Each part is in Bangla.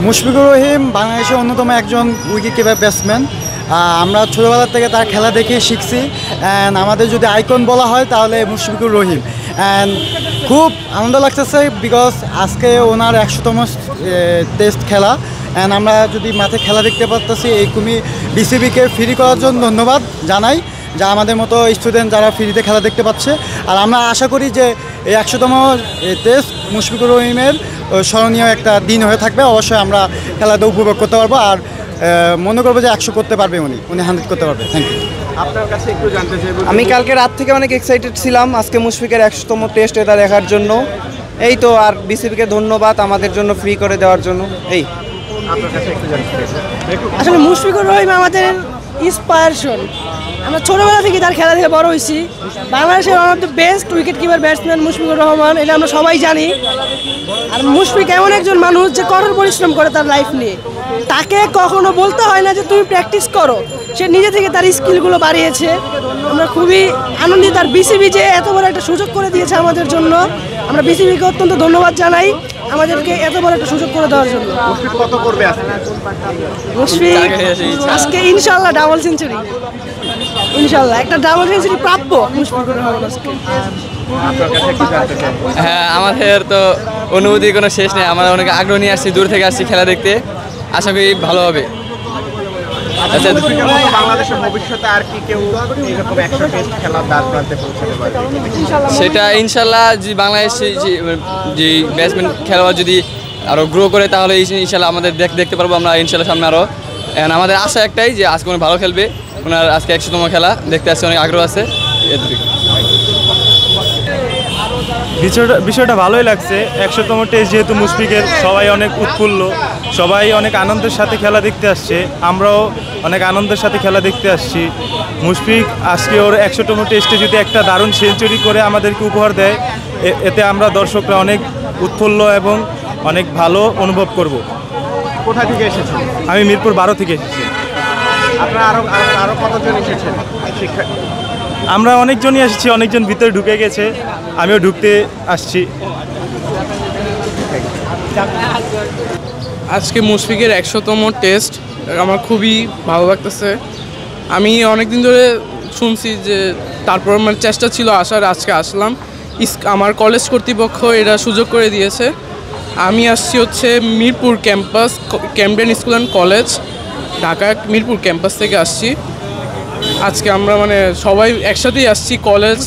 মুশফিকুর রহিম বাংলাদেশের অন্যতম একজন উইকেট কিপার ব্যাটসম্যান। আমরা ছোটোবেলার থেকে তার খেলা দেখে শিখছি। অ্যান্ড আমাদের যদি আইকন বলা হয় তাহলে মুশফিকুর রহিম। অ্যান্ড খুব আনন্দ লাগতেছে বিকজ আজকে ওনার 100তম টেস্ট খেলা। অ্যান্ড আমরা যদি মাঠে খেলা দেখতে পারতেছি, এই বিসিবিকে ফ্রি করার জন্য ধন্যবাদ জানাই, যা আমাদের মতো স্টুডেন্ট যারা ফ্রিতে খেলা দেখতে পাচ্ছে। আর আমরা আশা করি যে এই 100তম টেস্ট মুশফিকুর রহিমের স্মরণীয় একটা দিন হয়ে থাকবে। অবশ্যই আমরা খেলাটা উপভোগ করতে পারবো, আর মনে করবো যে 100 করতে পারবে, উনি 100 করতে পারবে। Thank you. আপনার কাছে একটু জানতে চাইবো, আমি কালকে রাত থেকে অনেক এক্সাইটেড ছিলাম আজকে মুশফিকের 100তম টেস্ট এটা দেখার জন্য। এই তো, আর বিসিবিকে ধন্যবাদ আমাদের জন্য ফ্রি করে দেওয়ার জন্য। এই আপনার কাছে একটু জানতে চাইবো, আসলে মুশফিকুর রহিম আমাদের ইন্সপায়ারেশন। আমরা ছোটোবেলা থেকে তার খেলা থেকে বড় হয়েছি। বাংলাদেশের one of the best wicket keeper batsman Mushfiqur Rahman, এটা আমরা সবাই জানি। আর মুশফিক এমন একজন মানুষ যে কঠোর পরিশ্রম করে তার লাইফ নিয়ে। তাকে কখনো বলতে হয় না যে তুমি প্র্যাকটিস করো, সে নিজে থেকে তার স্কিলগুলো বাড়িয়েছে। আমরা খুবই আনন্দিত। আর বিসিবি যে এত বড় একটা সুযোগ করে দিয়েছে আমাদের জন্য, আমরা বিসিবিকে অত্যন্ত ধন্যবাদ জানাই আমাদেরকে এত বড় একটা সুযোগ করে দেওয়ার জন্য। মুশফিক কত করবে আজকে? মুশফিক আজকে ইনশাল্লাহ ডাবল সেঞ্চুরি, ইনশাল্লাহ একটা ডাবল সেঞ্চুরি প্রাপ্য মুশফিকুর রহমান আজকে। আপনার কাছে একটু জানতে চাইবো, হ্যাঁ, আমাদের তো অনুভূতির কোনো শেষ নেই। আমরা অনেক আগ্রহ নিয়ে আসছি, দূর থেকে আসছি খেলা দেখতে। আশা করি ভালো হবে। আচ্ছা, মুশফিকের মতো বাংলাদেশের ভবিষ্যতে আর কি কেউ এরকম 100 টেস্ট খেলার দ্বার প্রান্তে পৌঁছাতে পারবে? সেটা ইনশাল্লাহ যদি বাংলাদেশ যে ব্যাটসম্যান খেলোয়াড় যদি আরও গ্রো করে, তাহলে ইনশাল্লাহ আমাদের দেখতে পারবো আমরা ইনশাল্লাহ সামনে আরও। আমাদের আশা একটাই যে আজকে উনি ভালো খেলবে। ওনার আজকে 100তম খেলা দেখতে আসছে, অনেক আগ্রহ আছে। বিষয়টা ভালোই লাগছে। 100তম টেস্ট যেহেতু মুশফিকের, সবাই অনেক উৎফুল্ল, সবাই অনেক আনন্দের সাথে খেলা দেখতে আসছে। আমরাও অনেক আনন্দের সাথে খেলা দেখতে আসছি। মুশফিক আজকে ওর 100তম টেস্টে যদি একটা দারুণ সেঞ্চুরি করে আমাদেরকে উপহার দেয়, এতে আমরা দর্শকরা অনেক উৎফুল্ল এবং অনেক ভালো অনুভব করব। কোথা থেকে এসেছেন? আমি মিরপুর 12 থেকে এসেছি। আপনারা আরো কতজন এসেছেন? শিক্ষার্থী আমরা অনেকজনই এসেছি, অনেকজন ভিতরে ঢুকে গেছে, আমিও ঢুকতে আসছি। আজকে মুশফিকের 100তম টেস্ট আমার খুবই ভালো লাগতেছে। আমি অনেক দিন ধরে শুনছি যে, তারপর আমার চেষ্টা ছিল আসার, আজকে আসলাম। আমার কলেজ কর্তৃপক্ষ এটা সুযোগ করে দিয়েছে। আমি আসছি হচ্ছে Mirpur campus, Cambrian school and college, Dhaka Mirpur campus থেকে আসছি। আজকে আমরা সবাই একসাথেই আসছি, কলেজ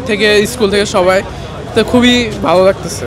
থেকে স্কুল থেকে সবাই, তো খুবই ভালো লাগতেছে।